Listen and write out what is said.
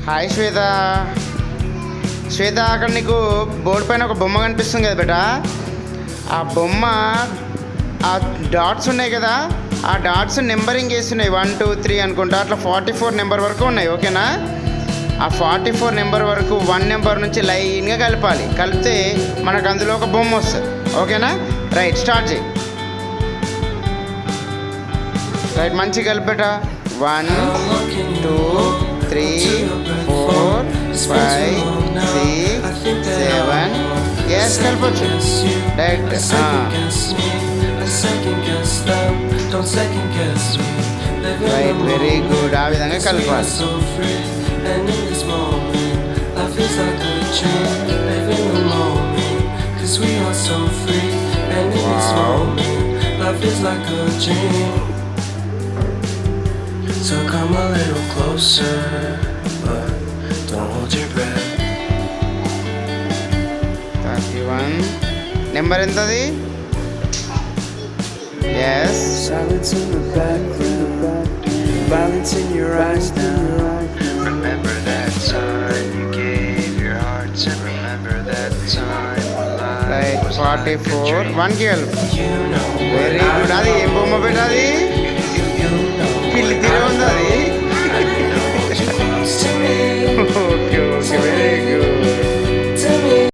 Hi శ్వేత. శ్వేత, అక్కడ నీకు board పైన ఒక బొమ్మ కనిపిస్తుంది కదా బేటా. ఆ బొమ్మ, ఆ డాట్స్ ఉన్నాయి కదా, ఆ డాట్స్ నెంబరింగ్ వేస్తున్నాయి. 1 2 3 అనుకుంటా, అట్లా 44 నెంబర్ వరకు ఉన్నాయి. ఓకేనా? ఆ 44 నెంబర్ వరకు 1 నెంబర్ నుంచి లైన్గా కలపాలి. కలిపితే మనకు అందులో ఒక బొమ్మ వస్తుంది. ఓకేనా? రైట్, స్టార్ట్ చేయి. రైట్, మంచిగా కలిపేట. 1 2 3 4 5 6 7. గ్యాస్ కలపచ్చు డైరెక్ట్. Right, very good. ఆ విధంగా కలపాలి. So come a little closer, but don't hold your breath. 31 number ఎంతది? Yes. Silence in the background, violence in your eyes now. Remember that time you gave your heart to me. Remember that time when life right, was like a 44. dream. 1కి కలుపు. You know very good. అది ఏం బొమ్మ పెట్టాది?